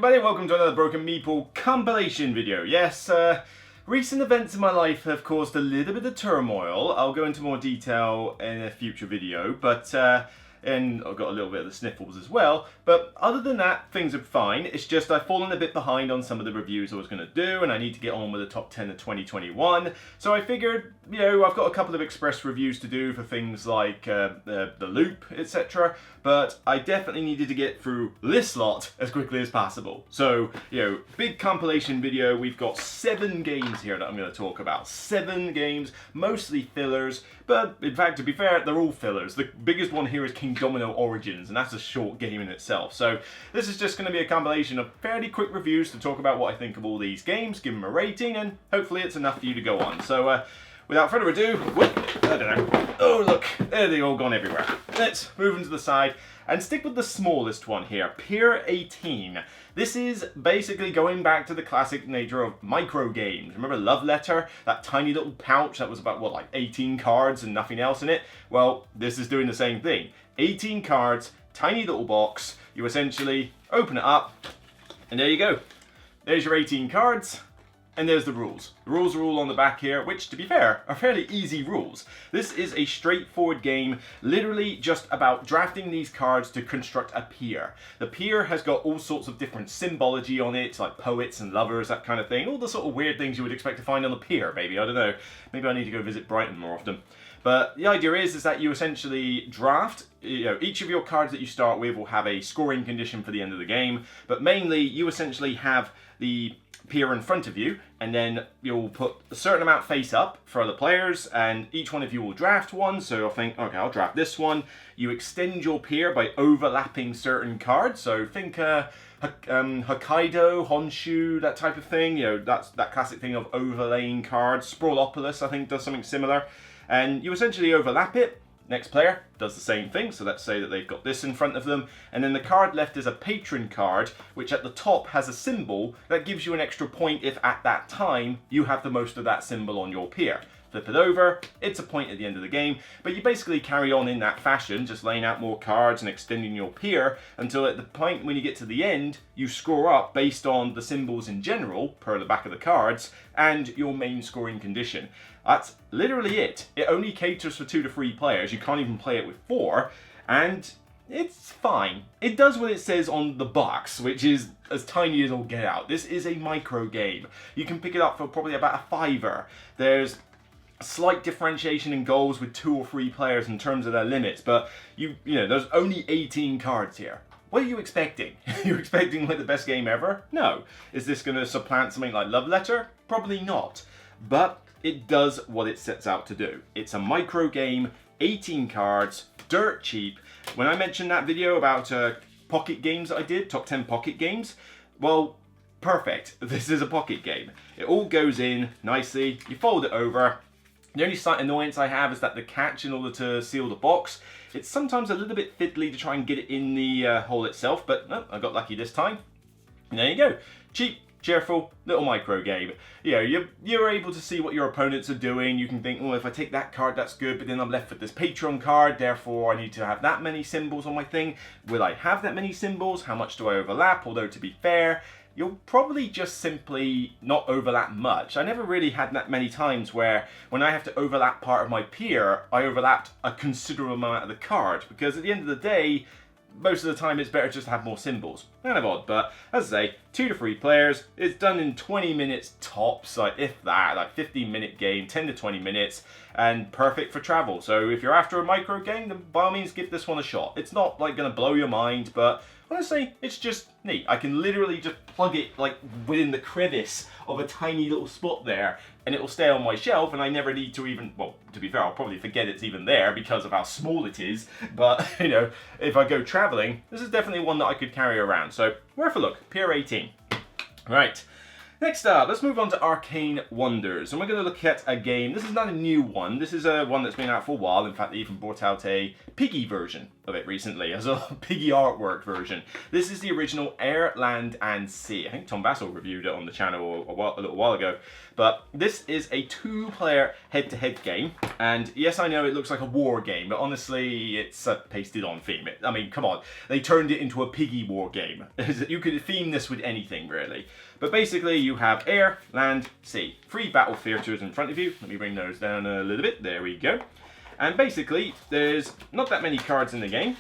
everybody, welcome to another Broken Meeple Compilation video. Yes, recent events in my life have caused a little bit of turmoil. I'll go into more detail in a future video, but and I've got a little bit of the sniffles as well. But other than that, things are fine. It's just I've fallen a bit behind on some of the reviews I was going to do, and I need to get on with the top 10 of 2021. So I figured, you know, I've got a couple of express reviews to do for things like the loop, etc. But I definitely needed to get through this lot as quickly as possible. So, you know, big compilation video. We've got 7 games here that I'm going to talk about. 7 games, mostly fillers. But in fact, to be fair, they're all fillers. The biggest one here is Kingdomino Origins, and that's a short game in itself. So this is just going to be a compilation of fairly quick reviews to talk about what I think of all these games, give them a rating, and hopefully it's enough for you to go on. So without further ado, I don't know. Oh look, there they all gone everywhere. Let's move them to the side and stick with the smallest one here, Pier 18. This is basically going back to the classic nature of micro games. Remember Love Letter? That tiny little pouch that was about, what, like 18 cards and nothing else in it? Well, this is doing the same thing. 18 cards, tiny little box. You essentially open it up, and there you go. There's your 18 cards. And there's the rules. The rules are all on the back here, which, to be fair, are fairly easy rules. This is a straightforward game, literally just about drafting these cards to construct a pier. The pier has got all sorts of different symbology on it, like poets and lovers, that kind of thing. All the sort of weird things you would expect to find on the pier, maybe. I don't know. Maybe I need to go visit Brighton more often. But the idea is that you essentially draft, you know, each of your cards that you start with will have a scoring condition for the end of the game. But mainly, you essentially have the pier in front of you, and then you'll put a certain amount face up for other players, and each one of you will draft one. So I'll think, okay, I'll draft this one. You extend your pier by overlapping certain cards. So think Hokkaido, Honshu, that type of thing. You know, that's that classic thing of overlaying cards. Sprawlopolis, I think, does something similar. And you essentially overlap it. Next player does the same thing, so let's say that they've got this in front of them, and then the card left is a patron card, which at the top has a symbol that gives you an extra point if at that time you have the most of that symbol on your pier. Flip it over, it's a point at the end of the game, but you basically carry on in that fashion, just laying out more cards and extending your pier until at the point when you get to the end, you score up based on the symbols in general, per the back of the cards, and your main scoring condition. That's literally it. It only caters for 2 to 3 players. You can't even play it with 4, and it's fine. It does what it says on the box, which is as tiny as it'll get out. This is a micro game. You can pick it up for probably about a £5. There's slight differentiation in goals with 2 or 3 players in terms of their limits, but you know, there's only 18 cards here. What are you expecting? Are you expecting like the best game ever? No. Is this going to supplant something like Love Letter? Probably not. But it does what it sets out to do. It's a micro game, 18 cards, dirt cheap. When I mentioned that video about pocket games that I did, top 10 pocket games, well, perfect. This is a pocket game. It all goes in nicely. You fold it over. The only slight annoyance I have is that the catch, in order to seal the box, it's sometimes a little bit fiddly to try and get it in the hole itself, but no, I got lucky this time. And there you go. Cheap, cheerful, little micro game. You know, you're able to see what your opponents are doing. You can think, oh, if I take that card, that's good, but then I'm left with this patron card, therefore I need to have that many symbols on my thing. Will I have that many symbols? How much do I overlap? Although, to be fair, you'll probably just simply not overlap much. I never really had that many times where when I have to overlap part of my pier, I overlapped a considerable amount of the card, because at the end of the day, most of the time it's better just to have more symbols. Kind of odd, but as I say, 2 to 3 players. It's done in 20 minutes tops, like if that, like 15-minute game, 10 to 20 minutes, and perfect for travel. So if you're after a micro game, then by all means give this one a shot. It's not like gonna blow your mind, but honestly, it's just neat. I can literally just plug it like within the crevice of a tiny little spot there, and it will stay on my shelf, and I never need to even, well, to be fair, I'll probably forget it's even there because of how small it is, but, you know, if I go traveling, this is definitely one that I could carry around, so worth a look. Pier 18. Right, Next up, let's move on to Arcane Wonders, and we're going to look at a game. This is not a new one. This is one that's been out for a while. In fact, they even brought out a piggy version of it recently, as a piggy artwork version. This is the original Air, Land and Sea. I think Tom Bassel reviewed it on the channel a little while ago. But this is a two-player head-to-head game. And yes, I know it looks like a war game, but honestly, it's a pasted-on theme. I mean, come on. They turned it into a piggy war game. You could theme this with anything, really. But basically, you have air, land, sea. 3 battle theatres in front of you. Let me bring those down a little bit. There we go. And basically, there's not that many cards in the game.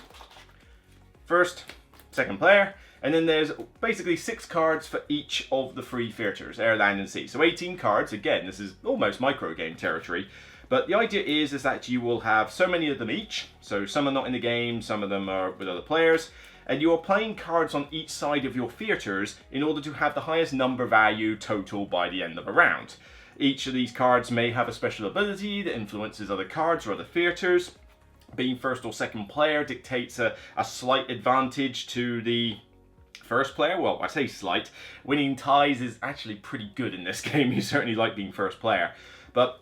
First, second player. And then there's basically 6 cards for each of the 3 theatres, air, land and sea. So 18 cards. Again, this is almost micro game territory. But the idea is that you will have so many of them each. So some are not in the game, some of them are with other players. And you are playing cards on each side of your theatres in order to have the highest number value total by the end of a round. Each of these cards may have a special ability that influences other cards or other theatres. Being first or second player dictates a slight advantage to the first player. Well, I say slight. Winning ties is actually pretty good in this game. You certainly like being first player. But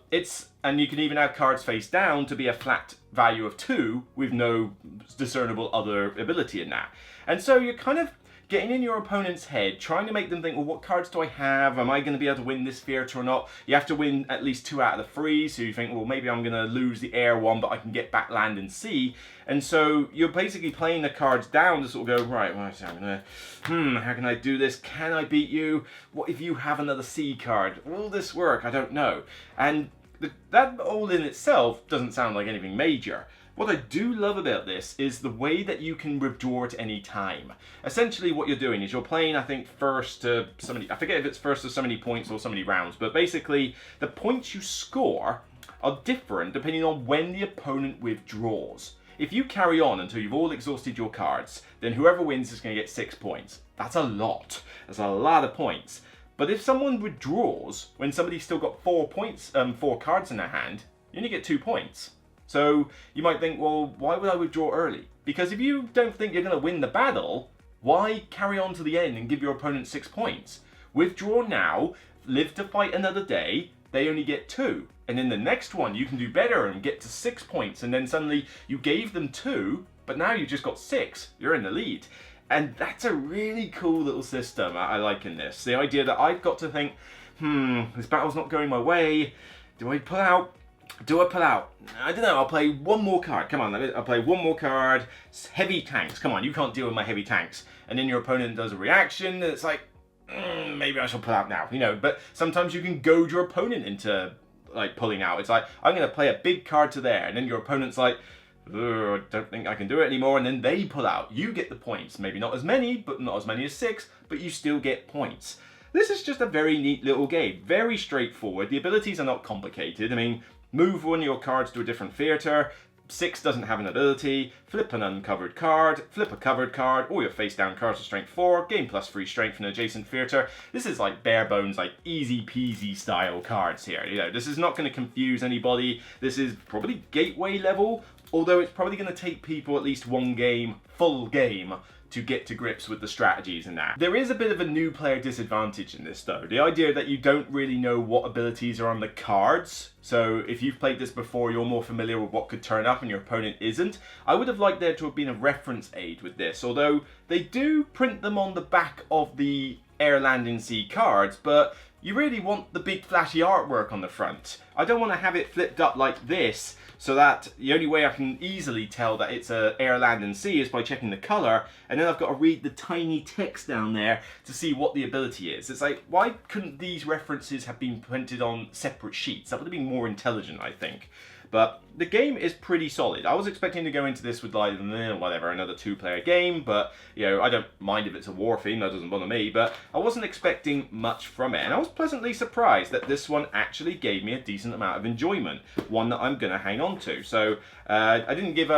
and you can even have cards face down to be a flat value of 2 with no discernible other ability in that. And so you're kind of getting in your opponent's head, trying to make them think, well, what cards do I have? Am I going to be able to win this theatre or not? You have to win at least 2 out of the 3, so you think, well, maybe I'm going to lose the air one, but I can get back land and sea. And so you're basically playing the cards down to sort of go, right, well, so I'm going to, how can I do this? Can I beat you? What if you have another sea card? Will this work? I don't know. And that all in itself doesn't sound like anything major. What I do love about this is the way that you can withdraw at any time. Essentially what you're doing is you're playing, I think, first to so many, I forget if it's first to so many points or so many rounds, but basically the points you score are different depending on when the opponent withdraws. If you carry on until you've all exhausted your cards, then whoever wins is going to get 6 points. That's a lot. That's a lot of points. But if someone withdraws when somebody's still got 4 points, 4 cards in their hand, you only get 2 points. So you might think, well, why would I withdraw early? Because if you don't think you're going to win the battle, why carry on to the end and give your opponent 6 points? Withdraw now, live to fight another day, they only get 2. And in the next one, you can do better and get to 6 points. And then suddenly you gave them 2, but now you've just got 6. You're in the lead. And that's a really cool little system I like in this. The idea that I've got to think, this battle's not going my way. Do I pull out? Do I pull out? I don't know, I'll play one more card. Come on, I'll play one more card. Heavy tanks. Come on, you can't deal with my heavy tanks. And then your opponent does a reaction, and it's like, maybe I shall pull out now. You know, but sometimes you can goad your opponent into like pulling out. It's like, I'm going to play a big card to there, and then your opponent's like, I don't think I can do it anymore, and then they pull out. You get the points. Maybe not as many, but not as many as 6, but you still get points. This is just a very neat little game. Very straightforward. The abilities are not complicated. I mean, move one of your cards to a different theatre. 6 doesn't have an ability. Flip an uncovered card. Flip a covered card. All your face down cards are strength 4. Gain +3 strength in adjacent theatre. This is like bare bones, like easy peasy style cards here. You know, this is not going to confuse anybody. This is probably gateway level. Although it's probably going to take people at least one game, full game, to get to grips with the strategies in that. There is a bit of a new player disadvantage in this though. The idea that you don't really know what abilities are on the cards. So if you've played this before, you're more familiar with what could turn up and your opponent isn't. I would have liked there to have been a reference aid with this, although they do print them on the back of the Air, Land and Sea cards, but you really want the big flashy artwork on the front. I don't want to have it flipped up like this, so that the only way I can easily tell that it's a Air, Land and Sea is by checking the colour, and then I've got to read the tiny text down there to see what the ability is. It's like, why couldn't these references have been printed on separate sheets? That would have been more intelligent, I think. But the game is pretty solid. I was expecting to go into this with like, whatever, another 2-player game, but, you know, I don't mind if it's a war theme, that doesn't bother me, but I wasn't expecting much from it, and I was pleasantly surprised that this one actually gave me a decent amount of enjoyment, one that I'm going to hang on to. So, I didn't give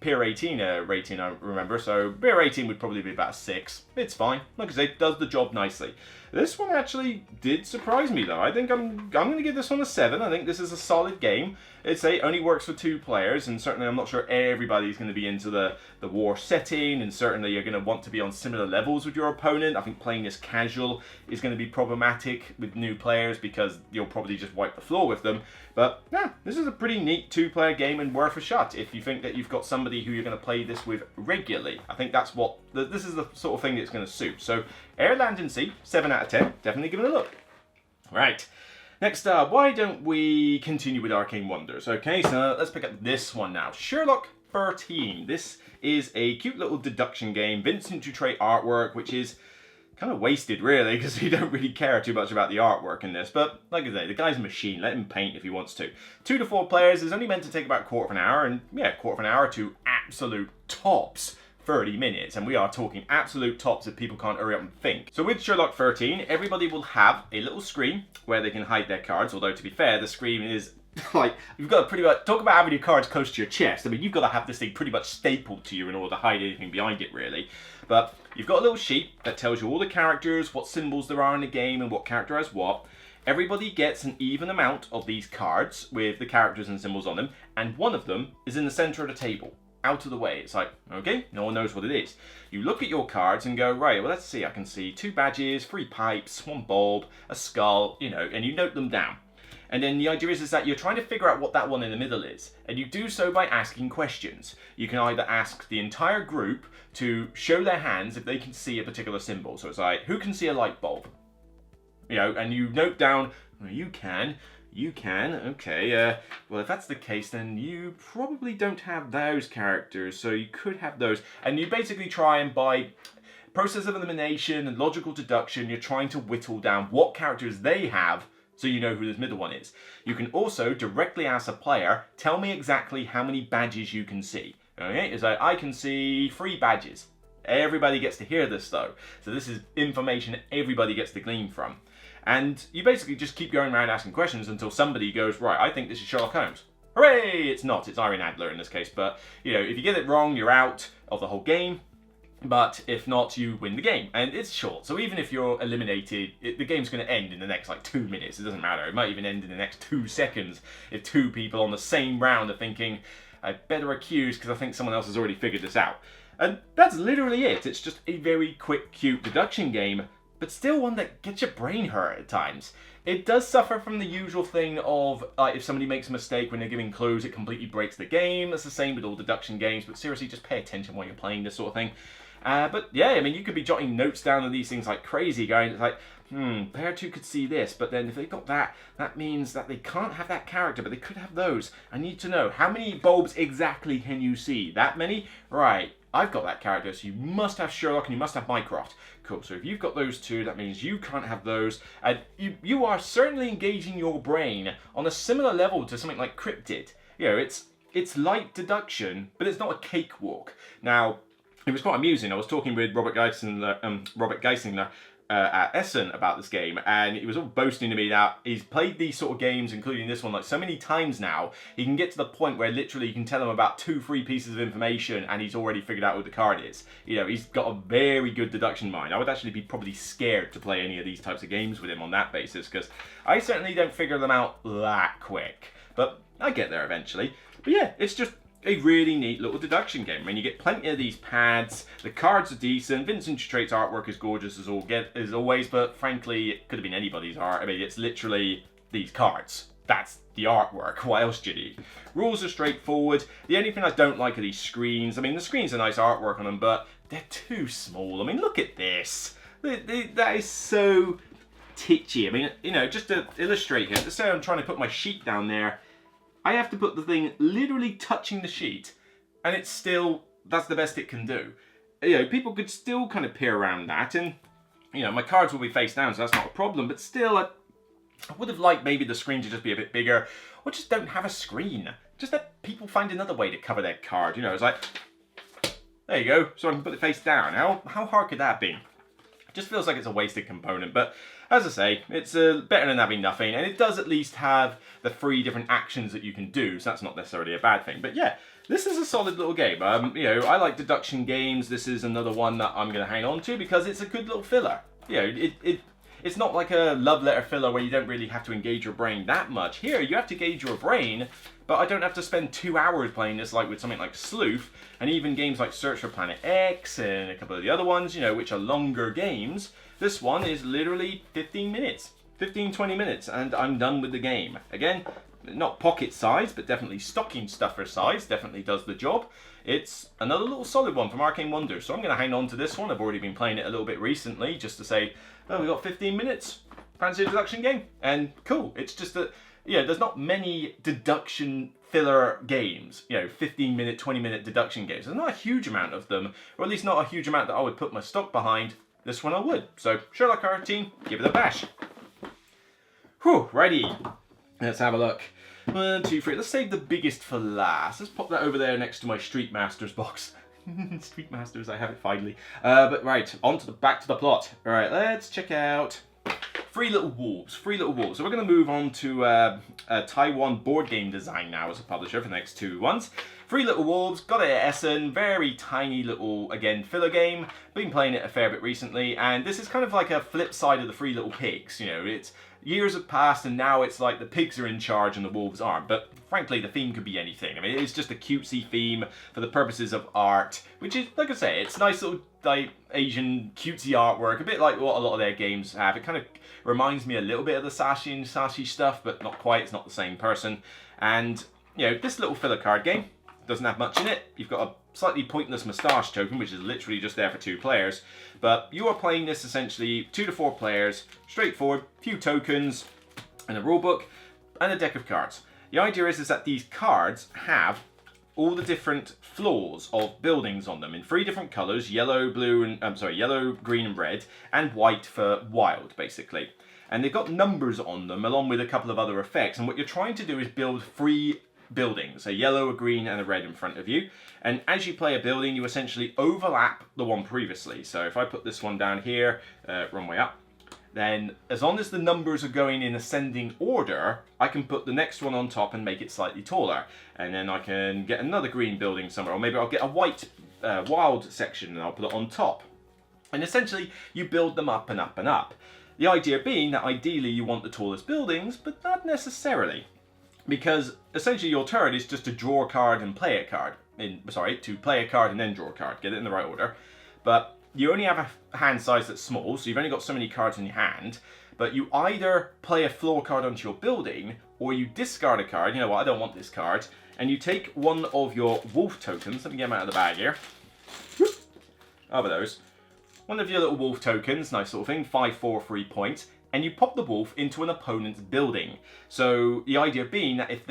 Pier 18 a rating, I remember, so Pier 18 would probably be about 6. It's fine. Like I say, it does the job nicely. This one actually did surprise me though. I think I'm going to give this one a 7. I think this is a solid game. It only works for 2 players, and certainly I'm not sure everybody's going to be into the war setting, and certainly you're going to want to be on similar levels with your opponent. I think playing this casual is going to be problematic with new players because you'll probably just wipe the floor with them. But yeah, this is a pretty neat 2-player game and worth a shot if you think that you've got somebody who you're going to play this with regularly. I think that's what this is the sort of thing that's going to suit. So Air, Land and Sea, 7 out of 10. Definitely give it a look. Right. Next up, why don't we continue with Arcane Wonders? Okay, so let's pick up this one now. Sherlock 13. This is a cute little deduction game. Vincent Dutrait artwork, which is kind of wasted really because you don't really care too much about the artwork in this. But like I say, the guy's a machine. Let him paint if he wants to. 2 to 4 players is only meant to take about a quarter of an hour, and yeah, quarter of an hour to absolute tops 30 minutes, and we are talking absolute tops if people can't hurry up and think. So with Sherlock 13, everybody will have a little screen where they can hide their cards, although to be fair, the screen is like, you've got to pretty much, talk about having your cards close to your chest. I mean, you've got to have this thing pretty much stapled to you in order to hide anything behind it, really. But you've got a little sheet that tells you all the characters, what symbols there are in the game, and what character has what. Everybody gets an even amount of these cards with the characters and symbols on them, and one of them is in the center of the table, out of the way. It's like, okay, no one knows what it is. You look at your cards and go, right, well, let's see, I can see 2 badges, 3 pipes, 1 bulb, a skull, you know, and you note them down. And then the idea is that you're trying to figure out what that one in the middle is. And you do so by asking questions. You can either ask the entire group to show their hands if they can see a particular symbol. So it's like, who can see a light bulb? You know, and you note down, well, you can, okay, well, if that's the case, then you probably don't have those characters, so you could have those. And you basically try and, by process of elimination and logical deduction, you're trying to whittle down what characters they have, so you know who this middle one is. You can also directly ask a player, tell me exactly how many badges you can see. Okay, it's like, I can see 3 badges. Everybody gets to hear this though. So this is information everybody gets to glean from. And you basically just keep going around asking questions until somebody goes, right, I think this is Sherlock Holmes. Hooray! It's not, it's Irene Adler in this case. But, you know, if you get it wrong, you're out of the whole game. But if not, you win the game. And it's short, so even if you're eliminated, the game's going to end in the next, like, 2 minutes. It doesn't matter. It might even end in the next 2 seconds if 2 people on the same round are thinking, I better accuse because I think someone else has already figured this out. And that's literally it. It's just a very quick, cute deduction game, but still one that gets your brain hurt at times. It does suffer from the usual thing of, if somebody makes a mistake when they're giving clues, it completely breaks the game. It's the same with all deduction games, but seriously, just pay attention while you're playing this sort of thing. But yeah, I mean, you could be jotting notes down on these things like crazy, going, it's like, player 2 could see this, but then if they got that, that means that they can't have that character, but they could have those. I need to know, how many bulbs exactly can you see? That many? Right, I've got that character, so you must have Sherlock and you must have Mycroft. Cool, so if you've got those 2, that means you can't have those. And you are certainly engaging your brain on a similar level to something like Crypt did. You know, it's light deduction, but it's not a cakewalk. Now, it was quite amusing. I was talking with Robert Geisinger at Essen about this game, and he was all boasting to me that he's played these sort of games, including this one, like so many times now, he can get to the point where literally you can tell him about 2-3 pieces of information and he's already figured out what the card is. You know, he's got a very good deduction mind. I would actually be probably scared to play any of these types of games with him on that basis, because I certainly don't figure them out that quick. But I get there eventually. But yeah, it's just a really neat little deduction game. I mean, you get plenty of these pads, the cards are decent, Vincent Dutrait's artwork is gorgeous as always, but frankly, it could have been anybody's art. I mean, it's literally these cards. That's the artwork. What else do you need? Rules are straightforward. The only thing I don't like are these screens. I mean, the screens are nice artwork on them, but they're too small. I mean, look at this. That is so titchy. I mean, you know, just to illustrate here, let's say I'm trying to put my sheet down there. I have to put the thing literally touching the sheet, and it's still, that's the best it can do. You know, people could still kind of peer around that, and, you know, my cards will be face down, so that's not a problem, but still, I would have liked maybe the screen to just be a bit bigger, or just don't have a screen. Just let people find another way to cover their card, you know, it's like, there you go, so I can put it face down. How hard could that be? It just feels like it's a wasted component, but as I say, it's better than having nothing, and it does at least have the 3 different actions that you can do, so that's not necessarily a bad thing. But yeah, this is a solid little game. You know, I like deduction games. This is another one that I'm going to hang on to because it's a good little filler. You know, it's not like a love letter filler where you don't really have to engage your brain that much. Here, you have to engage your brain, but I don't have to spend 2 hours playing this like with something like Sleuth, and even games like Search for Planet X and a couple of the other ones, you know, which are longer games. This one is literally 15 minutes, 15-20 minutes, and I'm done with the game. Again, not pocket size, but definitely stocking stuffer size, definitely does the job. It's another little solid one from Arcane Wonders, so I'm going to hang on to this one. I've already been playing it a little bit recently, just to say, oh, we got 15 minutes, fancy a deduction game, and cool. It's just that, yeah, there's not many deduction filler games, you know, 15-minute, 20-minute deduction games. There's not a huge amount of them, or at least not a huge amount that I would put my stock behind. This one I would. So, Sherlock Art Team, give it a bash. Whew, righty. Let's have a look. 1, 2, 3. Let's save the biggest for last. Let's pop that over there next to my Street Masters box. Street Masters, I have it finally. But right, back to the plot. All right, let's check out Three Little Wolves. Three Little Wolves. So we're going to move on to Taiwan Board Game Design now as a publisher for the next 2 ones. Three Little Wolves, got it at Essen, very tiny little, again, filler game. Been playing it a fair bit recently, and this is kind of like a flip side of the Three Little Pigs. You know, it's years have passed, and now it's like the pigs are in charge and the wolves aren't. But frankly, the theme could be anything. I mean, it's just a cutesy theme for the purposes of art, which is, like I say, it's nice little like Asian cutesy artwork, a bit like what a lot of their games have. It kind of reminds me a little bit of the Sashi and Sashi stuff, but not quite. It's not the same person. And you know, this little filler card game doesn't have much in it. You've got a slightly pointless moustache token, which is literally just there for 2 players. But you are playing this essentially 2 to 4 players, straightforward, few tokens, and a rulebook, and a deck of cards. The idea is that these cards have all the different floors of buildings on them in 3 different colours: yellow, blue, and yellow, green, and red, and white for wild, basically. And they've got numbers on them, along with a couple of other effects. And what you're trying to do is build 3 buildings, a yellow, a green, and a red in front of you. And as you play a building, you essentially overlap the one previously. So if I put this one down here, wrong way up, then as long as the numbers are going in ascending order, I can put the next one on top and make it slightly taller. And then I can get another green building somewhere, or maybe I'll get a white wild section and I'll put it on top. And essentially, you build them up and up and up. The idea being that ideally you want the tallest buildings, but not necessarily. Because essentially your turn is just to draw a card and play a card. To play a card and then draw a card. Get it in the right order. But you only have a hand size that's small, so you've only got so many cards in your hand. But you either play a floor card onto your building, or you discard a card. You know what, I don't want this card. And you take one of your wolf tokens. Let me get them out of the bag here. Over those. One of your little wolf tokens, nice little thing, 5, 4, 3 points. And you pop the wolf into an opponent's building. So the idea being that if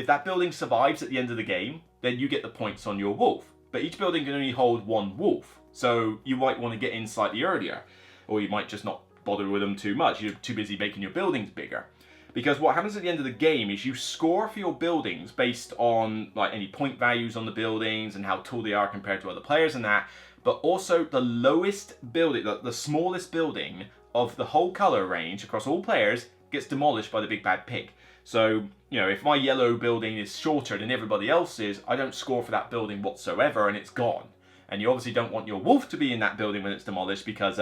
that building survives at the end of the game, then you get the points on your wolf. But each building can only hold 1 wolf. So you might want to get in slightly earlier. Or you might just not bother with them too much. You're too busy making your buildings bigger. Because what happens at the end of the game is you score for your buildings based on like any point values on the buildings and how tall they are compared to other players and that. But also the lowest building, the smallest building of the whole colour range across all players gets demolished by the big bad pig. So, you know, if my yellow building is shorter than everybody else's, I don't score for that building whatsoever and it's gone. And you obviously don't want your wolf to be in that building when it's demolished because,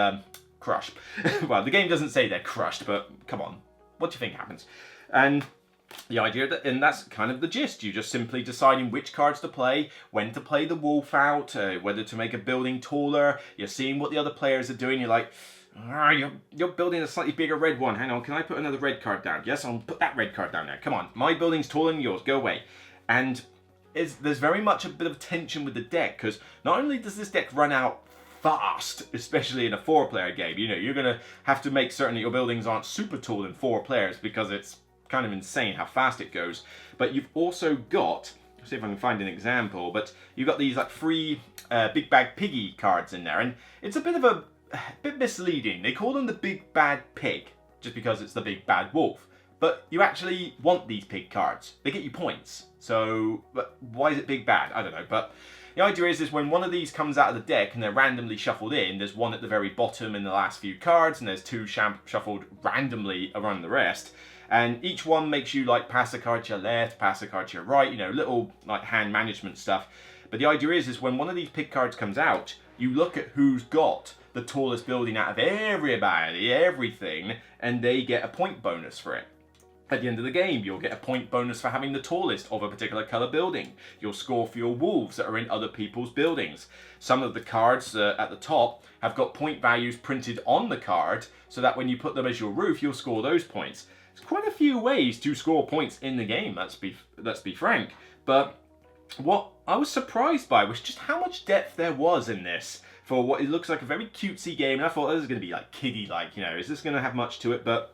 crush. Well, the game doesn't say they're crushed, but come on. What do you think happens? And the idea and that's kind of the gist. You're just simply deciding which cards to play, when to play the wolf out, whether to make a building taller. You're seeing what the other players are doing. You're like, you're building a slightly bigger red one. Hang on, can I put another red card down? Yes, I'll put that red card down there. Come on, my building's taller than yours. Go away. And there's very much a bit of tension with the deck, because not only does this deck run out fast, especially in a 4-player game, you know, you're going to have to make certain that your buildings aren't super tall than 4 players, because it's kind of insane how fast it goes. But you've also got, let's see if I can find an example, but you've got these like 3 Big Bad Piggy cards in there, and it's a bit misleading. They call them the Big Bad Pig, just because it's the Big Bad Wolf. But you actually want these pig cards. They get you points. So, but why is it Big Bad? I don't know. But the idea is when one of these comes out of the deck and they're randomly shuffled in, there's one at the very bottom in the last few cards, and there's 2 shuffled randomly around the rest. And each one makes you like pass a card to your left, pass a card to your right, you know, little like hand management stuff. But the idea is when one of these pig cards comes out, you look at who's got the tallest building out of everything, and they get a point bonus for it. At the end of the game, you'll get a point bonus for having the tallest of a particular colour building. You'll score for your wolves that are in other people's buildings. Some of the cards at the top have got point values printed on the card, so that when you put them as your roof, you'll score those points. There's quite a few ways to score points in the game, let's be frank. But what I was surprised by was just how much depth there was in this for what it looks like a very cutesy game. And I thought this is going to be like kiddie-like, you know, is this going to have much to it? But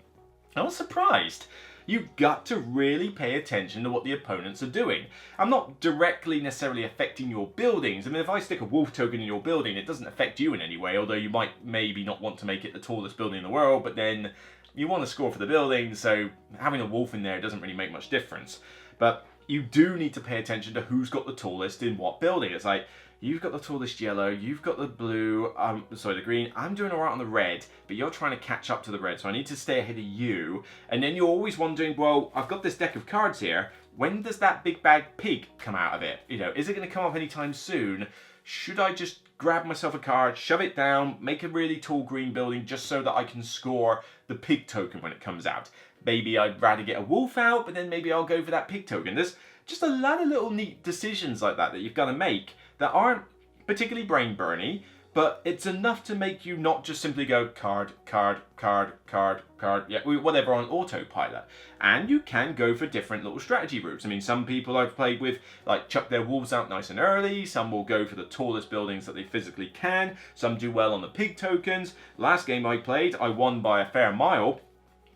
I was surprised. You've got to really pay attention to what the opponents are doing. I'm not directly necessarily affecting your buildings. I mean, if I stick a wolf token in your building, it doesn't affect you in any way, although you might maybe not want to make it the tallest building in the world, but then you want to score for the building, so having a wolf in there doesn't really make much difference. But you do need to pay attention to who's got the tallest in what building. It's like, you've got the tallest yellow, you've got the blue, the green, I'm doing alright on the red, but you're trying to catch up to the red, so I need to stay ahead of you. And then you're always wondering, well, I've got this deck of cards here, when does that big bag pig come out of it? You know, is it going to come off anytime soon? Should I just grab myself a card, shove it down, make a really tall green building just so that I can score the pig token when it comes out? Maybe I'd rather get a wolf out, but then maybe I'll go for that pig token. There's just a lot of little neat decisions like that you've got to make that aren't particularly brain-burny, but it's enough to make you not just simply go card, card, card, card, card, yeah, whatever on autopilot. And you can go for different little strategy routes. I mean, some people I've played with like chuck their wolves out nice and early, some will go for the tallest buildings that they physically can, some do well on the pig tokens. Last game I played, I won by a fair mile,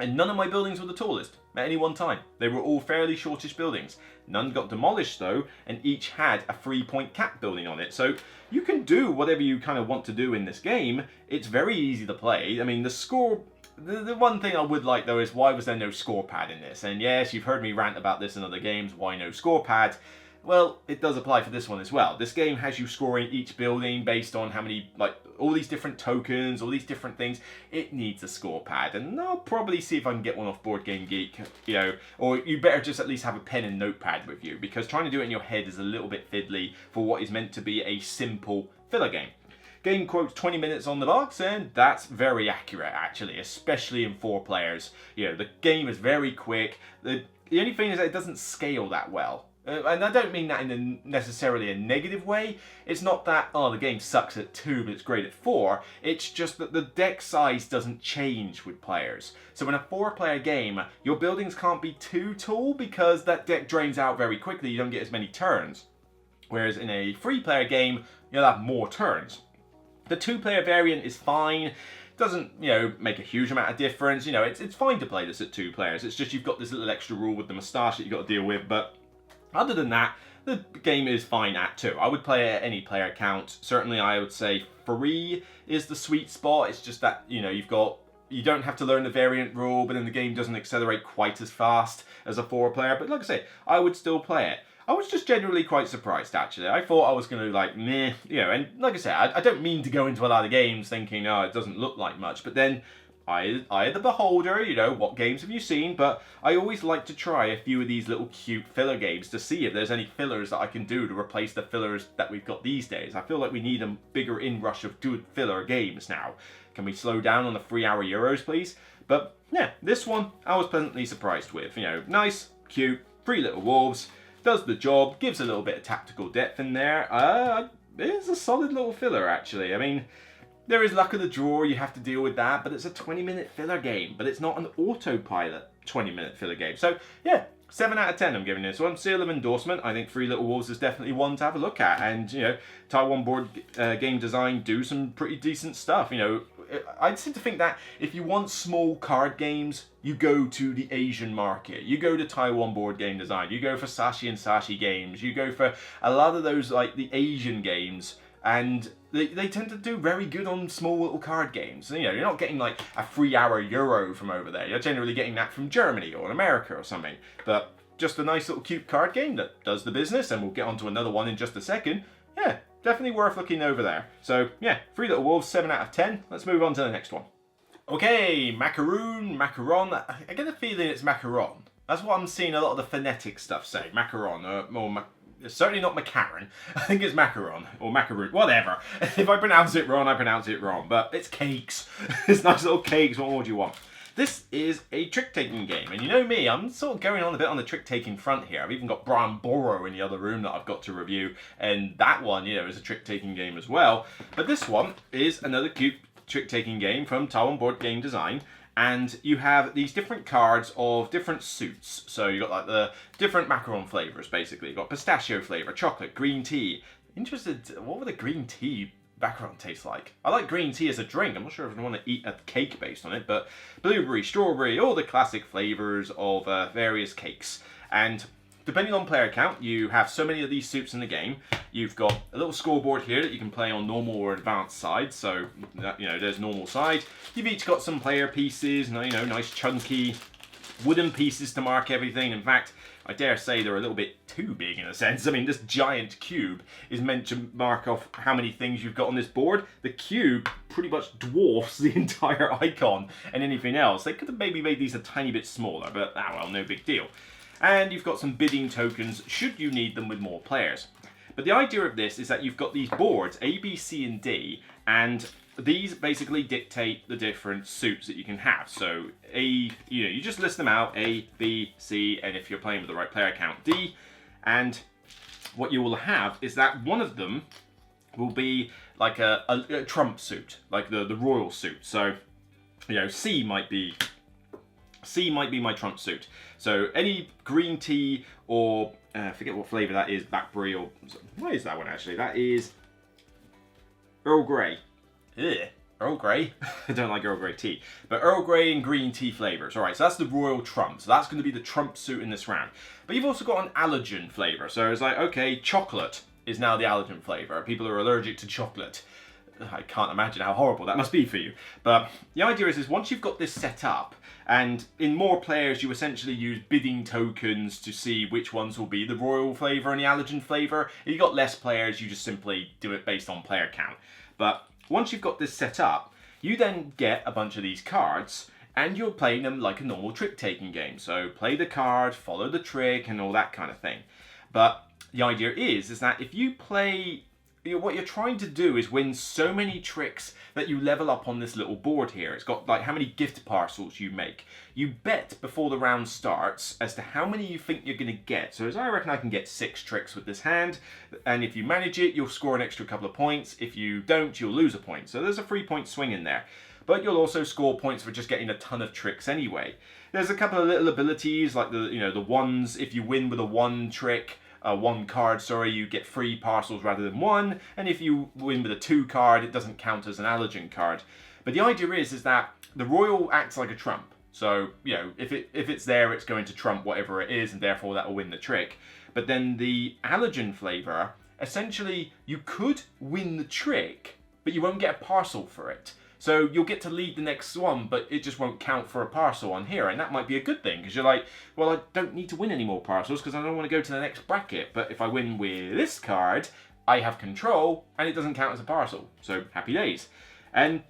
and none of my buildings were the tallest at any one time. They were all fairly shortish buildings. None got demolished though, and each had a 3-point cap building on it. So you can do whatever you kind of want to do in this game. It's very easy to play. I mean, the score... The one thing I would like though is why was there no score pad in this? And yes, you've heard me rant about this in other games, why no score pad? Well, it does apply for this one as well. This game has you scoring each building based on how many, like, all these different tokens, all these different things. It needs a score pad, and I'll probably see if I can get one off Board Game Geek, you know, or you better just at least have a pen and notepad with you, because trying to do it in your head is a little bit fiddly for what is meant to be a simple filler game. Game quotes 20 minutes on the box, and that's very accurate, actually, especially in 4 players. You know, the game is very quick. The only thing is that it doesn't scale that well. And I don't mean that in necessarily a negative way. It's not that, oh, the game sucks at 2, but it's great at 4. It's just that the deck size doesn't change with players. So in a 4-player game, your buildings can't be too tall because that deck drains out very quickly. You don't get as many turns. Whereas in a 3-player game, you'll have more turns. The 2-player variant is fine. Doesn't, you know, make a huge amount of difference. You know, it's fine to play this at 2 players. It's just you've got this little extra rule with the moustache that you've got to deal with, but other than that, the game is fine at 2. I would play it at any player count. Certainly, I would say 3 is the sweet spot. It's just that, you know, you don't have to learn the variant rule, but then the game doesn't accelerate quite as fast as a 4-player. But like I say, I would still play it. I was just generally quite surprised, actually. I thought I was going to, like, meh, you know, and like I said, I don't mean to go into a lot of games thinking, oh, it doesn't look like much, but then I the beholder, you know, what games have you seen? But I always like to try a few of these little cute filler games to see if there's any fillers that I can do to replace the fillers that we've got these days. I feel like we need a bigger inrush of good filler games now. Can we slow down on the 3-hour Euros, please? But yeah, this one I was pleasantly surprised with. You know, nice, cute, 3 little wolves, does the job, gives a little bit of tactical depth in there. It's a solid little filler, actually. I mean, there is luck of the draw, you have to deal with that, but it's a 20-minute filler game, but it's not an autopilot 20-minute filler game. So, yeah, 7 out of 10 I'm giving this one. Seal of endorsement. I think 3 Little Wolves is definitely one to have a look at, and, you know, Taiwan Board Game Design do some pretty decent stuff. You know, I seem to think that if you want small card games, you go to the Asian market. You go to Taiwan Board Game Design. You go for Sashi and Sashi games. You go for a lot of those, like, the Asian games, and they tend to do very good on small little card games. You know, you're not getting like a 3-hour Euro from over there. You're generally getting that from Germany or America or something. But just a nice little cute card game that does the business, and we'll get onto another one in just a second. Yeah, definitely worth looking over there. So yeah, 3 Little Wolves, 7 out of 10. Let's move on to the next one. Okay, Macaron. I get the feeling it's Macaron. That's what I'm seeing a lot of the phonetic stuff say. Macaron, It's certainly not Macaron. I think it's Macaron or Macaroon, whatever. If I pronounce it wrong, I pronounce it wrong. But it's cakes. It's nice little cakes. What more do you want? This is a trick-taking game, and you know me, I'm sort of going on a bit on the trick-taking front here. I've even got Brian Boro in the other room that I've got to review, and that one, you know, is a trick-taking game as well. But this one is another cute trick-taking game from Taiwan Board Game Design, and you have these different cards of different suits. So you've got like the different macaron flavors, basically. You've got pistachio flavor, chocolate, green tea. Interested, what would the green tea macaron taste like? I like green tea as a drink. I'm not sure if I want to eat a cake based on it, but blueberry, strawberry, all the classic flavors of various cakes. And depending on player count, you have so many of these suits in the game. You've got a little scoreboard here that you can play on normal or advanced side. So, you know, there's normal side. You've each got some player pieces, you know, nice chunky wooden pieces to mark everything. In fact, I dare say they're a little bit too big in a sense. I mean, this giant cube is meant to mark off how many things you've got on this board. The cube pretty much dwarfs the entire icon and anything else. They could have maybe made these a tiny bit smaller, but well, no big deal. And you've got some bidding tokens should you need them with more players. But the idea of this is that you've got these boards, A, B, C, and D, and these basically dictate the different suits that you can have. So you just list them out, A, B, C, and if you're playing with the right player count, D. And what you will have is that one of them will be like a trump suit, like the royal suit. So, you know, C might be my trump suit. So any green tea or I forget what flavour that is, blackberry or what is that one actually? That is Earl Grey. Ugh, Earl Grey. I don't like Earl Grey tea. But Earl Grey and green tea flavours. Alright, so that's the royal trump. So that's going to be the trump suit in this round. But you've also got an allergen flavour. So it's like, okay, chocolate is now the allergen flavour. People are allergic to chocolate. I can't imagine how horrible that must be for you. But the idea is once you've got this set up, and in more players you essentially use bidding tokens to see which ones will be the royal flavour and the allergen flavour. If you've got less players, you just simply do it based on player count. But once you've got this set up, you then get a bunch of these cards, and you're playing them like a normal trick-taking game. So play the card, follow the trick, and all that kind of thing. But the idea is that if you play, what you're trying to do is win so many tricks that you level up on this little board here. It's got like how many gift parcels you make. You bet before the round starts as to how many you think you're going to get. So as I reckon I can get 6 tricks with this hand, and if you manage it, you'll score an extra couple of points. If you don't, you'll lose a point. So there's a 3-point swing in there. But you'll also score points for just getting a ton of tricks anyway. There's a couple of little abilities like the ones. If you win with a 1 trick, one card, sorry, you get 3 parcels rather than 1, and if you win with a 2 card, it doesn't count as an allergen card. But the idea is that the royal acts like a trump. So, you know, if it's there, it's going to trump whatever it is, and therefore that will win the trick. But then the allergen flavour, essentially, you could win the trick, but you won't get a parcel for it. So you'll get to lead the next one, but it just won't count for a parcel on here. And that might be a good thing, because you're like, well, I don't need to win any more parcels because I don't want to go to the next bracket. But if I win with this card, I have control, and it doesn't count as a parcel. So happy days. And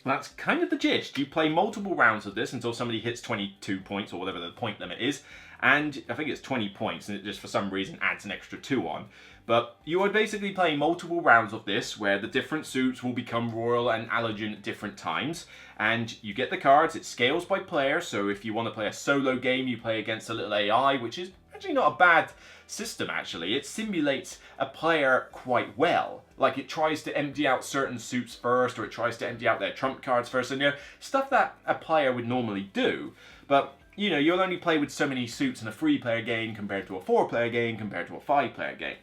that's kind of the gist. You play multiple rounds of this until somebody hits 22 points, or whatever the point limit is. And I think it's 20 points, and it just for some reason adds an extra 2 on. But you are basically playing multiple rounds of this where the different suits will become royal and allergen at different times. And you get the cards, it scales by player, so if you want to play a solo game, you play against a little AI, which is actually not a bad system actually. It simulates a player quite well. Like it tries to empty out certain suits first, or it tries to empty out their trump cards first, and stuff that a player would normally do. But you'll only play with so many suits in a 3-player game compared to a 4-player game compared to a 5-player game.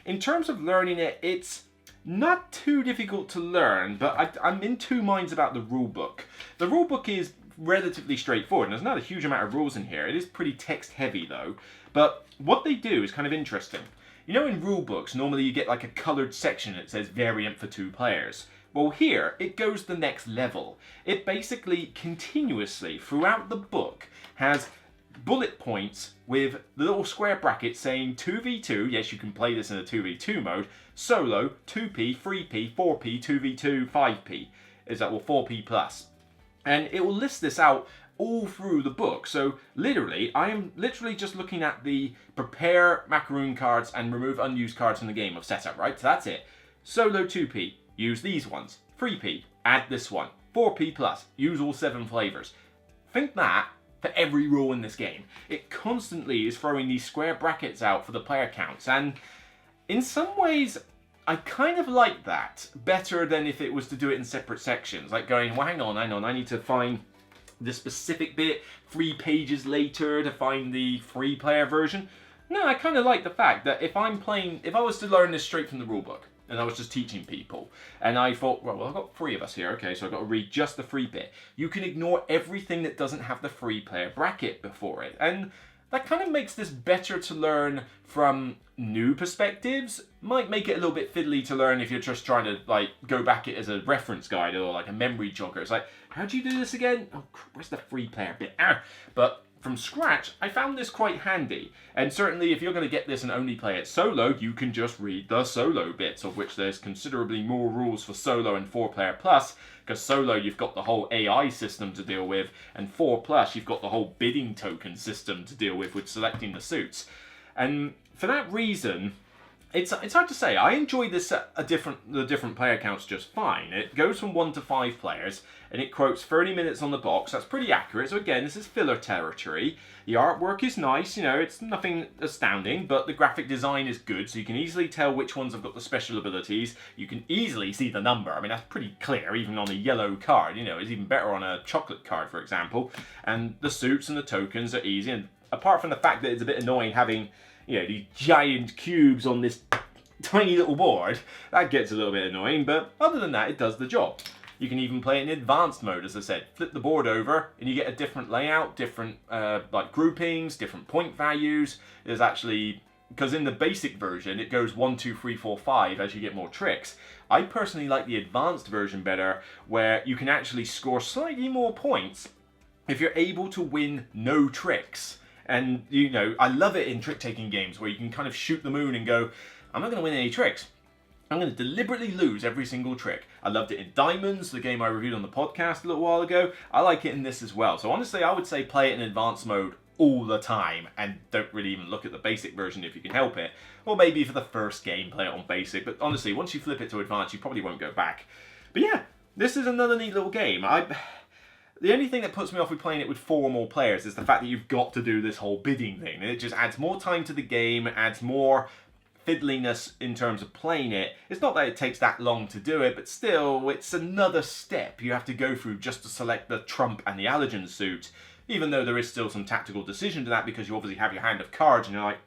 In terms of learning it, it's not too difficult to learn, but I'm in 2 minds about the rulebook. The rulebook is relatively straightforward, and there's not a huge amount of rules in here. It is pretty text heavy though, but what they do is kind of interesting. In rulebooks, normally you get like a coloured section that says variant for 2 players. Well here, it goes the next level. It basically continuously, throughout the book, has bullet points with the little square brackets saying 2v2, yes you can play this in a 2v2 mode, solo, 2p, 3p, 4p, 2v2, 5p, is that, well 4p plus. And it will list this out all through the book. So literally, I am literally just looking at the prepare Macaron cards and remove unused cards from the game of setup, right? So that's it. Solo 2p, use these ones. 3p, add this one. 4p plus, use all 7 flavors. Think that for every rule in this game. It constantly is throwing these square brackets out for the player counts, and in some ways, I kind of like that better than if it was to do it in separate sections, like going, well, hang on, I need to find the specific bit 3 pages later to find the 3-player version. No, I kind of like the fact that if I was to learn this straight from the rulebook, and I was just teaching people, and I thought, well, I've got 3 of us here, okay, so I've got to read just the 3 bit. You can ignore everything that doesn't have the 3-player bracket before it, and that kind of makes this better to learn from new perspectives. Might make it a little bit fiddly to learn if you're just trying to like go back it as a reference guide or like a memory jogger. It's like, how do you do this again? Oh, where's the 3-player bit? But from scratch, I found this quite handy. And certainly if you're going to get this and only play it solo, you can just read the solo bits, of which there's considerably more rules for solo and 4-player plus, because solo you've got the whole AI system to deal with, and 4 plus you've got the whole bidding token system to deal with selecting the suits. And for that reason, it's hard to say. I enjoy this the different player counts just fine. It goes from 1 to 5 players, and it quotes 30 minutes on the box. That's pretty accurate. So again, this is filler territory. The artwork is nice, you know, it's nothing astounding, but the graphic design is good, so you can easily tell which ones have got the special abilities. You can easily see the number. I mean, that's pretty clear, even on a yellow card. You know, it's even better on a chocolate card, for example. And the suits and the tokens are easy, and apart from the fact that it's a bit annoying having, you know, these giant cubes on this tiny little board, that gets a little bit annoying, but other than that, it does the job. You can even play it in advanced mode, as I said. Flip the board over, and you get a different layout, different like groupings, different point values. There's actually, because in the basic version, it goes 1, 2, 3, 4, 5 as you get more tricks. I personally like the advanced version better, where you can actually score slightly more points if you're able to win no tricks. And, you know, I love it in trick-taking games where you can kind of shoot the moon and go, I'm not going to win any tricks. I'm going to deliberately lose every single trick. I loved it in Diamonds, the game I reviewed on the podcast a little while ago. I like it in this as well. So honestly, I would say play it in advanced mode all the time and don't really even look at the basic version if you can help it. Or maybe for the first game, play it on basic. But honestly, once you flip it to advanced, you probably won't go back. But yeah, this is another neat little game. The only thing that puts me off with playing it with 4 or more players is the fact that you've got to do this whole bidding thing. And it just adds more time to the game, adds more fiddliness in terms of playing it. It's not that it takes that long to do it, but still, it's another step you have to go through just to select the Trump and the Allergen suit, even though there is still some tactical decision to that because you obviously have your hand of cards and you're like,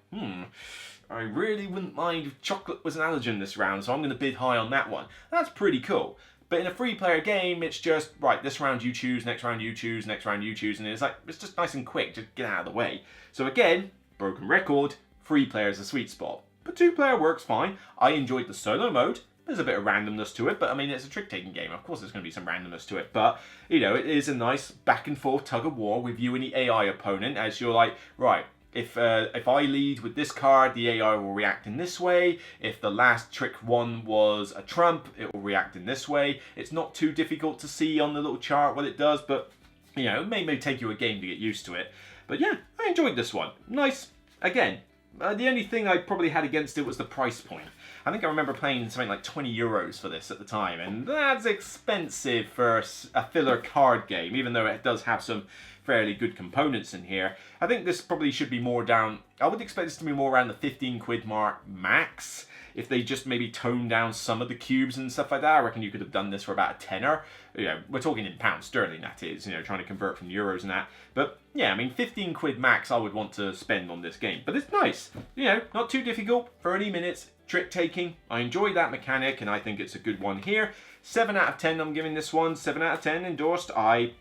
I really wouldn't mind if chocolate was an allergen this round, so I'm going to bid high on that one. That's pretty cool. But in a 3-player game, it's just, right, this round you choose, next round you choose, next round you choose, and it's like, it's just nice and quick, just get out of the way. So again, broken record, 3 players a sweet spot. But 2-player works fine. I enjoyed the solo mode. There's a bit of randomness to it, but I mean, it's a trick-taking game. Of course there's going to be some randomness to it, but, you know, it is a nice back-and-forth tug-of-war with you and the AI opponent as you're like, right, if I lead with this card, the AI will react in this way. If the last trick one was a trump, it will react in this way. It's not too difficult to see on the little chart what it does, but, you know, it may take you a game to get used to it. But yeah, I enjoyed this one. Nice. Again, the only thing I probably had against it was the price point. I think I remember paying something like 20 euros for this at the time, and that's expensive for a filler card game, even though it does have some fairly good components in here. I think this probably should be more down, I would expect this to be more around the 15 quid mark max. If they just maybe tone down some of the cubes and stuff like that, I reckon you could have done this for about a tenner. You know, we're talking in pounds sterling, that is, you know, trying to convert from euros and that. But yeah, I mean, 15 quid max I would want to spend on this game. But it's nice, you know, not too difficult, 30 minutes, trick taking. I enjoy that mechanic and I think it's a good one here. 7 out of 10 I'm giving this one, 7 out of 10 endorsed. I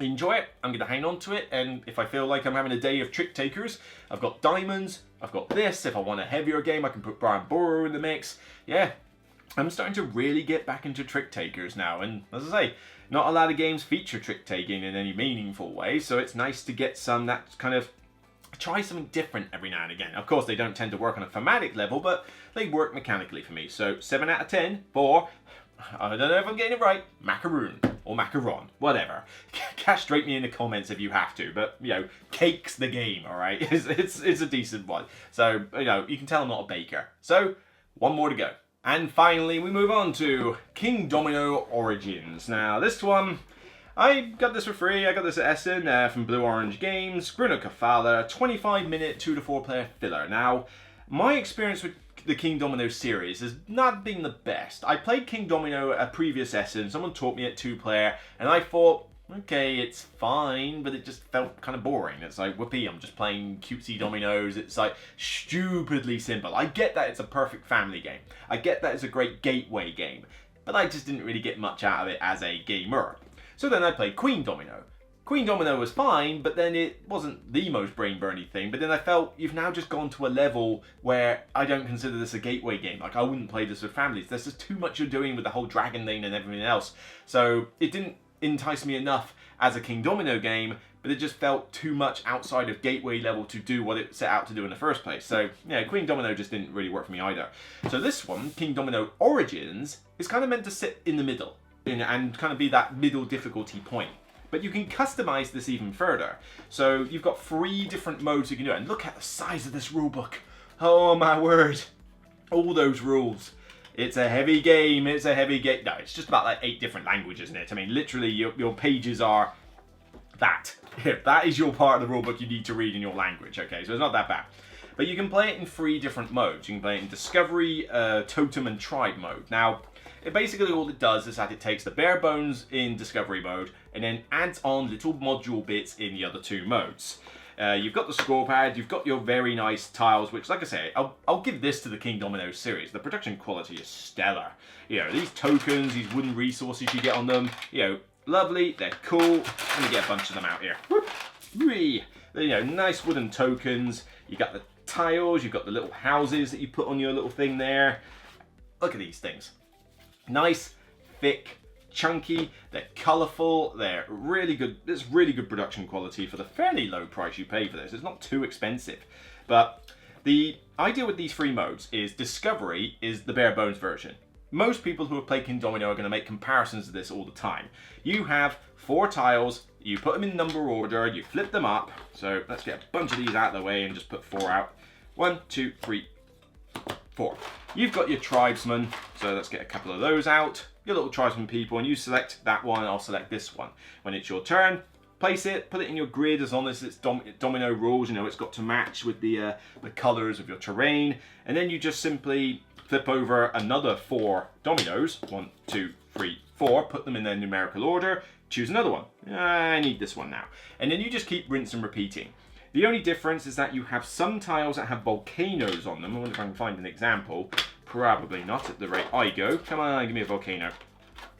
enjoy it, I'm going to hang on to it, and if I feel like I'm having a day of trick takers, I've got diamonds, I've got this. If I want a heavier game, I can put Brian Borer in the mix. Yeah, I'm starting to really get back into trick takers now, and as I say, not a lot of games feature trick taking in any meaningful way, so it's nice to get some that kind of try something different every now and again. Of course, they don't tend to work on a thematic level, but they work mechanically for me. So 7 out of 10 for, I don't know if I'm getting it right, Macaron. or Macaron, whatever. Castrate me in the comments if you have to, but, you know, cake's the game, alright? It's a decent one. So, you know, you can tell I'm not a baker. So, one more to go. And finally, we move on to Kingdomino Origins. Now, this one, I got this for free. I got this at Essen from Blue Orange Games. Bruno Cafala, 25-minute 2 to 4 player filler. Now, my experience with the Kingdomino series has not been the best. I played Kingdomino at a previous Essen. Someone taught me at 2-player, and I thought, okay, it's fine, but it just felt kind of boring. It's like, whoopee, I'm just playing cutesy dominoes. It's like stupidly simple. I get that it's a perfect family game. I get that it's a great gateway game, but I just didn't really get much out of it as a gamer. So then I played Queen Domino. Queen Domino was fine, but then it wasn't the most brain-burny thing. But then I felt you've now just gone to a level where I don't consider this a gateway game. Like, I wouldn't play this with families. There's just too much you're doing with the whole dragon thing and everything else. So it didn't entice me enough as a Kingdomino game, but it just felt too much outside of gateway level to do what it set out to do in the first place. So yeah, Queen Domino just didn't really work for me either. So this one, Kingdomino Origins, is kind of meant to sit in the middle and kind of be that middle difficulty point. But you can customize this even further. So you've got 3 different modes you can do. And look at the size of this rulebook. Oh my word. All those rules. It's a heavy game. It's a heavy game. No, it's just about like 8 different languages in it. I mean, literally your pages are that. That is your part of the rulebook you need to read in your language. Okay, so it's not that bad. But you can play it in 3 different modes. You can play it in Discovery, Totem, and Tribe mode. Now, basically all it does is that it takes the bare bones in Discovery mode and then adds on little module bits in the other 2 modes. You've got the scorepad, you've got your very nice tiles, which, like I say, I'll give this to the Kingdomino series. The production quality is stellar. You know, these tokens, these wooden resources you get on them, you know, lovely, they're cool. Let me get a bunch of them out here. Whee! You know, nice wooden tokens. You got the tiles, you've got the little houses that you put on your little thing there. Look at these things. Nice, thick, chunky, they're colourful, they're really good. There's really good production quality for the fairly low price you pay for this. It's not too expensive. But the idea with these 3 modes is Discovery is the bare bones version. Most people who have played Kingdomino are going to make comparisons to this all the time. You have 4 tiles, you put them in number order, you flip them up. So let's get a bunch of these out of the way and just put 4 out. 1, 2, 3, 4. You've got your tribesmen, so let's get a couple of those out. Your little tribesman people, and you select that one, I'll select this one. When it's your turn, place it, put it in your grid as long as it's domino rules, you know, it's got to match with the colours of your terrain. And then you just simply flip over another 4 dominoes, 1, 2, 3, 4, put them in their numerical order, choose another one. I need this one now. And then you just keep rinse and repeating. The only difference is that you have some tiles that have volcanoes on them. I wonder if I can find an example. Probably not at the rate I go. Come on, give me a volcano.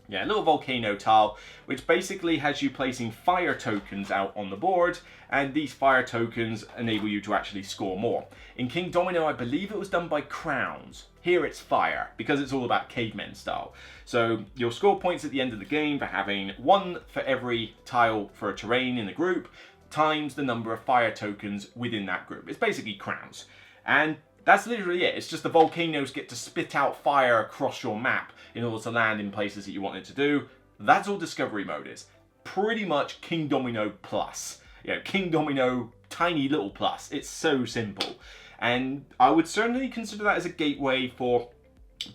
Yeah, a little volcano tile, which basically has you placing fire tokens out on the board, and these fire tokens enable you to actually score more. In Kingdomino, I believe it was done by crowns. Here it's fire, because it's all about cavemen style. So you'll score points at the end of the game for having 1 for every tile for a terrain in the group, times the number of fire tokens within that group. It's basically crowns. And that's literally it. It's just the volcanoes get to spit out fire across your map in order to land in places that you want it to do. That's all Discovery mode is. Pretty much Kingdomino plus. You know, Kingdomino tiny little plus. It's so simple. And I would certainly consider that as a gateway for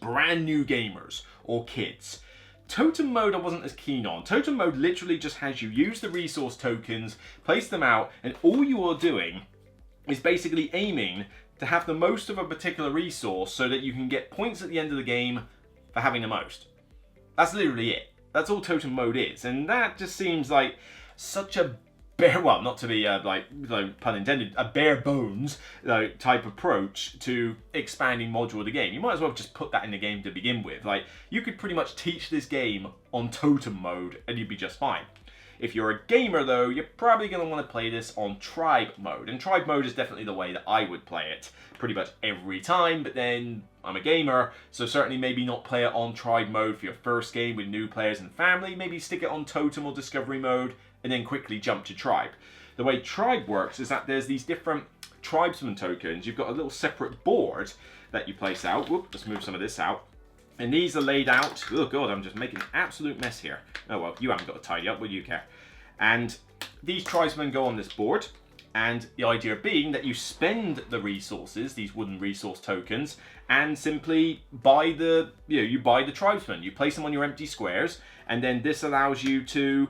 brand new gamers or kids. Totem mode I wasn't as keen on. Totem mode literally just has you use the resource tokens, place them out, and all you are doing is basically aiming to have the most of a particular resource so that you can get points at the end of the game for having the most. That's literally it. That's all totem mode is. And that just seems like such a bare, well, not to be pun intended, a bare bones type approach to expanding module of the game. You might as well just put that in the game to begin with. Like, you could pretty much teach this game on totem mode and you'd be just fine. If you're a gamer though, you're probably going to want to play this on tribe mode. And tribe mode is definitely the way that I would play it pretty much every time, but then I'm a gamer, so certainly maybe not play it on tribe mode for your first game with new players and family. Maybe stick it on totem or discovery mode and then quickly jump to tribe. The way tribe works is that there's these different tribesman tokens. You've got a little separate board that you place out. Whoop, let's move some of this out. And these are laid out. Oh god, I'm just making an absolute mess here. Oh well, you haven't got to tidy up, what do you care? And these tribesmen go on this board, and the idea being that you spend the resources, these wooden resource tokens, and simply buy the, you buy the tribesmen. You place them on your empty squares, and then this allows you to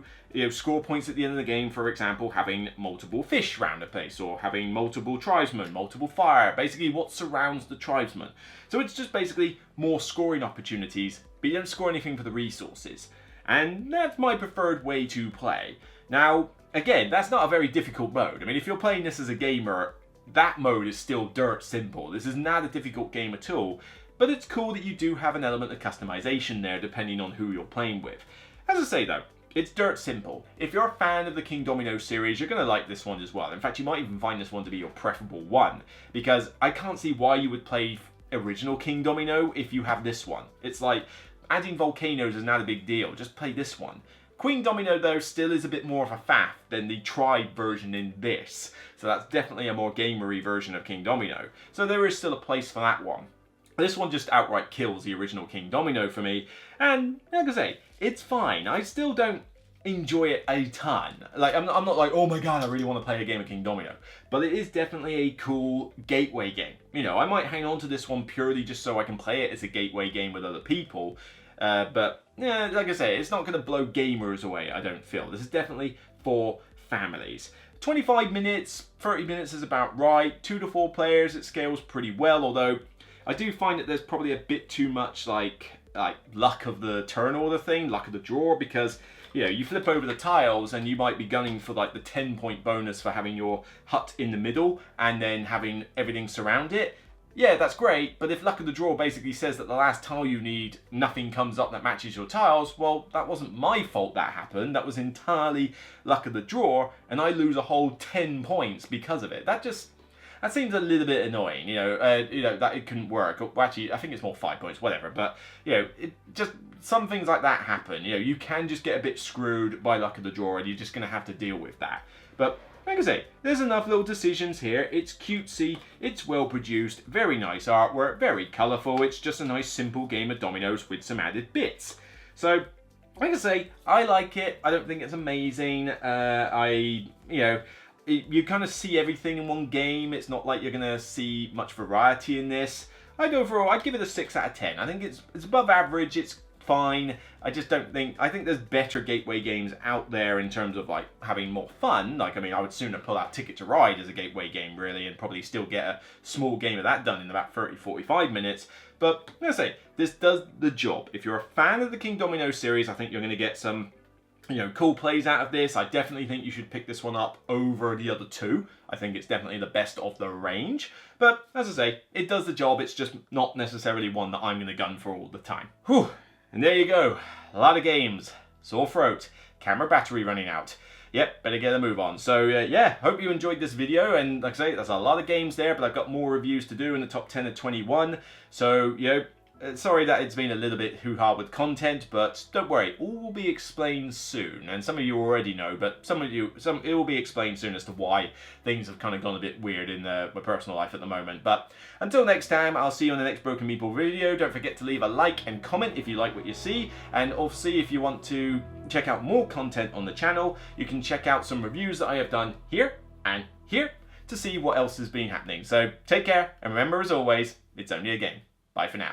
score points at the end of the game, for example, having multiple fish around the place, or having multiple tribesmen, multiple fire, basically what surrounds the tribesmen. So it's just basically more scoring opportunities, but you don't score anything for the resources. And that's my preferred way to play. Now, again, that's not a very difficult mode. I mean, if you're playing this as a gamer, that mode is still dirt simple. This is not a difficult game at all, but it's cool that you do have an element of customization there depending on who you're playing with. As I say though, it's dirt simple. If you're a fan of the Kingdomino series, you're going to like this one as well. In fact, you might even find this one to be your preferable one, because I can't see why you would play original Kingdomino if you have this one. It's like, adding volcanoes is not a big deal, just play this one. Kingdomino though still is a bit more of a faff than the tribe version in this, so that's definitely a more gamery version of Kingdomino. So there is still a place for that one. This one just outright kills the original Kingdomino for me, and like I say, it's fine. I still don't enjoy it a ton. Like, I'm not like, oh my god, I really want to play a game of Kingdomino. But it is definitely a cool gateway game. I might hang on to this one purely just so I can play it as a gateway game with other people. But, yeah, like I say, it's not going to blow gamers away, I don't feel. This is definitely for families. 25 minutes, 30 minutes is about right. 2 to 4 players, it scales pretty well, although I do find that there's probably a bit too much, like luck of the turn order thing, luck of the draw, because, you flip over the tiles and you might be gunning for, like, the 10-point bonus for having your hut in the middle and then having everything surround it. Yeah, that's great, but if luck of the draw basically says that the last tile you need, nothing comes up that matches your tiles, well, that wasn't my fault that happened. That was entirely luck of the draw, and I lose a whole 10 points because of it. That seems a little bit annoying, that it couldn't work. Well, actually, I think it's more 5 points, whatever. But, some things like that happen. You can just get a bit screwed by luck of the draw, and you're just going to have to deal with that. But like I say, there's enough little decisions here. It's cutesy, it's well produced, very nice artwork, very colourful. It's just a nice simple game of dominoes with some added bits. So, like I say, I like it. I don't think it's amazing. You kind of see everything in one game. It's not like you're going to see much variety in this. I'd give it a 6 out of 10. I think it's above average. It's fine. I think there's better gateway games out there in terms of like having more fun. Like, I mean, I would sooner pull out Ticket to Ride as a gateway game really, and probably still get a small game of that done in about 30-45 minutes. But like I say, this does the job. If you're a fan of the Kingdomino series, I think you're going to get some cool plays out of this. I definitely think you should pick this one up over the other two. I think it's definitely the best of the range. But as I say, it does the job. It's just not necessarily one that I'm going to gun for all the time. Whew. And there you go. A lot of games. Sore throat. Camera battery running out. Yep, better get a move on. So yeah, hope you enjoyed this video. And like I say, there's a lot of games there, but I've got more reviews to do in the top 10 of 21. So, sorry that it's been a little bit hoo-ha with content, but don't worry, all will be explained soon. And some of you already know, but it will be explained soon as to why things have kind of gone a bit weird in my personal life at the moment. But until next time, I'll see you on the next Broken Meeple video. Don't forget to leave a like and comment if you like what you see. And obviously, if you want to check out more content on the channel, you can check out some reviews that I have done here and here to see what else has been happening. So take care, and remember, as always, it's only a game. Bye for now.